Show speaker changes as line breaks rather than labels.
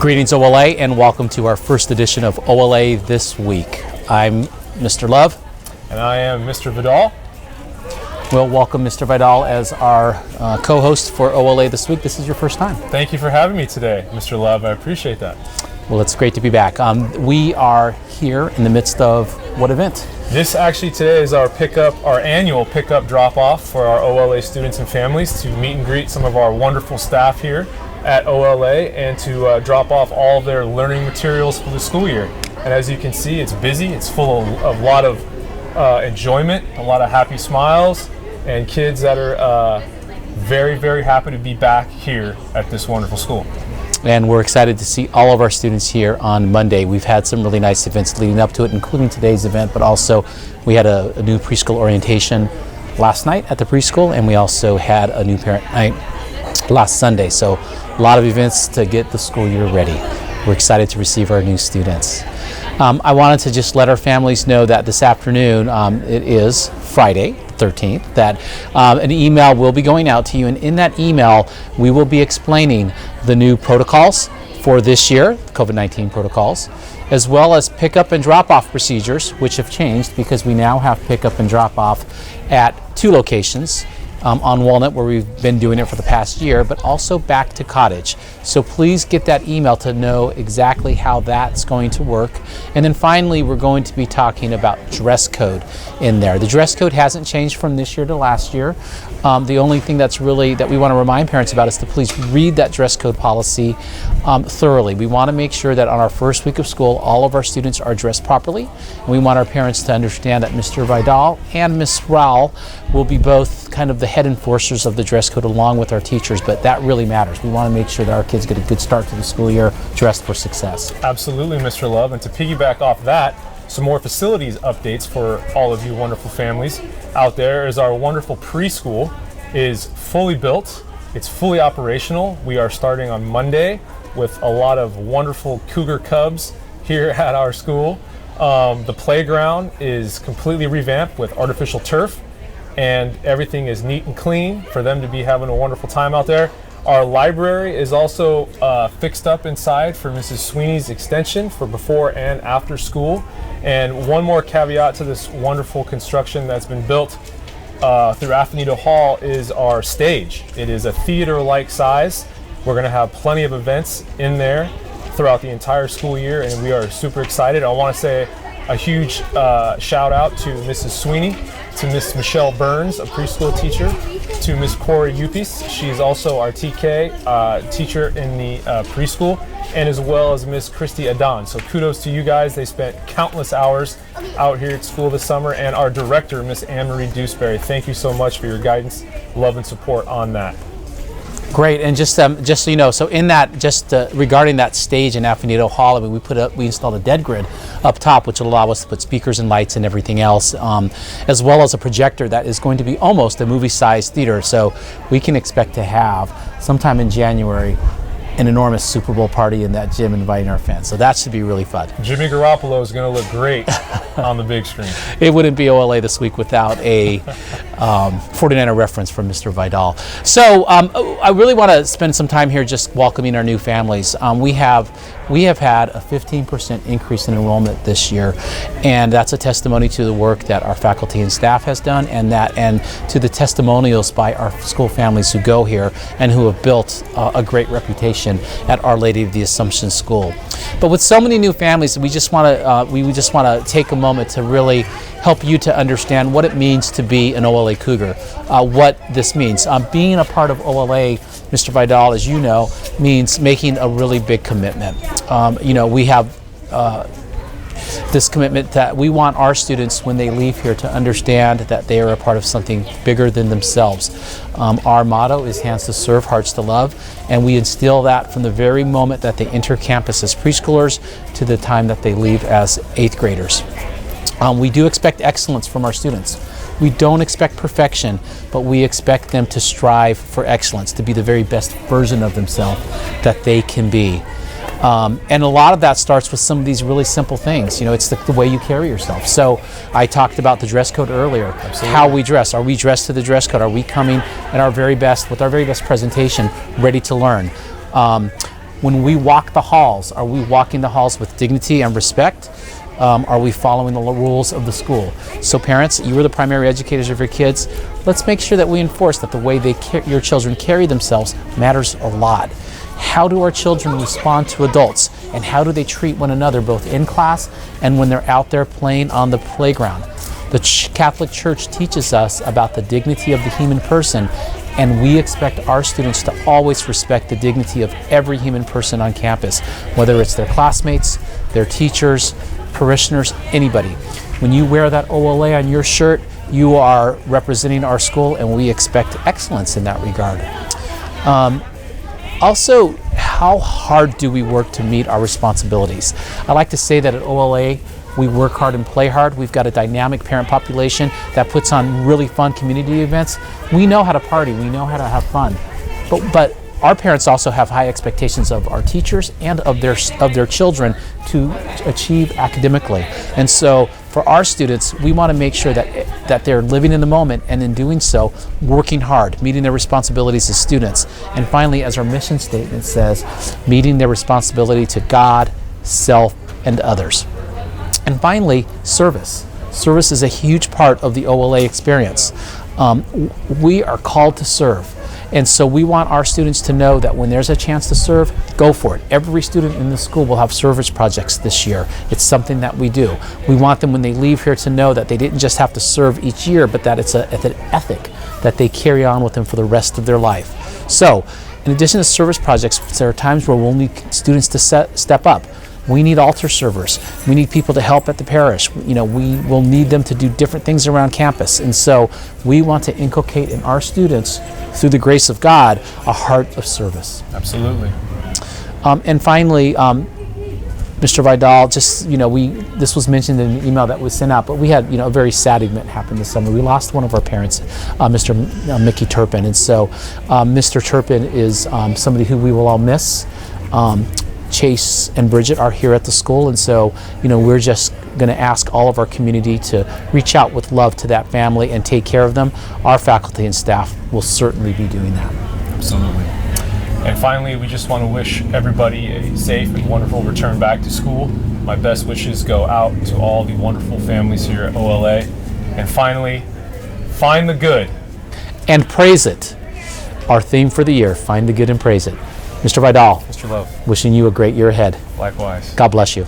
Greetings OLA and welcome to our first edition of OLA This Week. I'm Mr. Love.
And I am Mr. Vidal.
We'll welcome Mr. Vidal as our co-host for OLA This Week. This is your first time.
Thank you for having me today, Mr. Love. I appreciate that.
Well, it's great to be back. We are here in the midst of what event?
This actually today is our annual pickup drop-off for our OLA students and families to meet and greet some of our wonderful staff here at OLA and to drop off all of their learning materials for the school year. And as you can see, it's busy. It's full of a lot of enjoyment, a lot of happy smiles, and kids that are very, very happy to be back here at this wonderful school.
And we're excited to see all of our students here on Monday. We've had some really nice events leading up to it, including today's event, but also we had a new preschool orientation last night at the preschool, and we also had a new parent night last Sunday. So a lot of events to get the school year ready. We're excited to receive our new students. I wanted to just let our families know that this afternoon, it is Friday, 13th, that an email will be going out to you, and in that email we will be explaining the new protocols for this year, COVID-19 protocols, as well as pickup and drop-off procedures, which have changed because we now have pickup and drop-off at 2 locations. On Walnut, where we've been doing it for the past year, but also back to Cottage. So please get that email to know exactly how that's going to work. And then finally, we're going to be talking about dress code in there. The dress code hasn't changed from this year to last year. The only thing that we want to remind parents about is to please read that dress code policy thoroughly. We want to make sure that on our first week of school, all of our students are dressed properly. And we want our parents to understand that Mr. Vidal and Miss Rowell will be both kind of the head enforcers of the dress code along with our teachers, but that really matters. We want to make sure that our kids get a good start to the school year dressed for success.
Absolutely, Mr. Love. And to piggyback off that, some more facilities updates for all of you wonderful families out there is our wonderful preschool is fully built. It's fully operational. We are starting on Monday with a lot of wonderful cougar cubs here at our school. The playground is completely revamped with artificial turf, and everything is neat and clean for them to be having a wonderful time out there. Our library is also fixed up inside for Mrs. Sweeney's extension for before and after school. And one more caveat to this wonderful construction that's been built through Afanito Hall is our stage. It is a theater-like size. We're going to have plenty of events in there throughout the entire school year, and we are super excited. I want to say a huge shout out to Mrs. Sweeney, to Miss Michelle Burns, a preschool teacher, to Miss Corey Upis. She's also our TK teacher in the preschool, and as well as Miss Christy Adan. So kudos to you guys. They spent countless hours out here at school this summer, and our director, Miss Anne-Marie Dewsbury. Thank you so much for your guidance, love, and support on that.
Great, and just so you know, so in that, regarding that stage in Afanito Hall, I mean, we installed a dead grid up top, which will allow us to put speakers and lights and everything else, as well as a projector that is going to be almost a movie-sized theater. So we can expect to have sometime in January an enormous Super Bowl party in that gym, inviting our fans. So that should be really fun.
Jimmy Garoppolo is going to look great on the big screen.
It wouldn't be OLA This Week without a 49er reference from Mr. Vidal. So I really want to spend some time here just welcoming our new families. We have had a 15% increase in enrollment this year, and that's a testimony to the work that our faculty and staff has done, and to the testimonials by our school families who go here and who have built a great reputation at Our Lady of the Assumption School. But with so many new families, we just want to take a moment to really help you to understand what it means to be an OLA Cougar, what this means. Being a part of OLA, Mr. Vidal, as you know, means making a really big commitment. We have this commitment that we want our students, when they leave here, to understand that they are a part of something bigger than themselves. Our motto is Hands to Serve, Hearts to Love, and we instill that from the very moment that they enter campus as preschoolers to the time that they leave as 8th graders. We do expect excellence from our students. We don't expect perfection, but we expect them to strive for excellence, to be the very best version of themselves that they can be. And a lot of that starts with some of these really simple things. It's the way you carry yourself. So I talked about the dress code earlier. Absolutely. How we dress. Are we dressed to the dress code? Are we coming at our very best, with our very best presentation, ready to learn? When we walk the halls, are we walking the halls with dignity and respect? Are we following the rules of the school? So parents, you are the primary educators of your kids. Let's make sure that we enforce that the way your children carry themselves matters a lot. How do our children respond to adults, and how do they treat one another both in class and when they're out there playing on the playground? The Catholic Church teaches us about the dignity of the human person, and we expect our students to always respect the dignity of every human person on campus, whether it's their classmates, their teachers, parishioners, anybody. When you wear that OLA on your shirt, you are representing our school, and we expect excellence in that regard. Also, how hard do we work to meet our responsibilities? I like to say that at OLA, we work hard and play hard. We've got a dynamic parent population that puts on really fun community events. We know how to party, we know how to have fun, but our parents also have high expectations of our teachers and of their children to achieve academically. And so for our students, we want to make sure that they're living in the moment, and in doing so, working hard, meeting their responsibilities as students. And finally, as our mission statement says, meeting their responsibility to God, self, and others. And finally, service. Service is a huge part of the OLA experience. We are called to serve. And so we want our students to know that when there's a chance to serve, go for it. Every student in the school will have service projects this year. It's something that we do. We want them, when they leave here, to know that they didn't just have to serve each year, but that it's an ethic that they carry on with them for the rest of their life. So, in addition to service projects, there are times where we'll need students to step up. We need altar servers. We need people to help at the parish. We will need them to do different things around campus. And so we want to inculcate in our students, through the grace of God, a heart of service.
Absolutely.
And finally, Mr. Vidal, this was mentioned in an email that was sent out, but we had a very sad event happen this summer. We lost one of our parents, Mr. Mickey Turpin. And so Mr. Turpin is somebody who we will all miss. Chase and Bridget are here at the school, and so we're just going to ask all of our community to reach out with love to that family and take care of them. Our faculty and staff will certainly be doing that.
Absolutely. And finally, we just want to wish everybody a safe and wonderful return back to school. My best wishes go out to all the wonderful families here at OLA. And finally, find the good
and praise it. Our theme for the year: find the good and praise it. Mr. Vidal,
Mr. Love,
wishing you a great year ahead.
Likewise.
God bless you.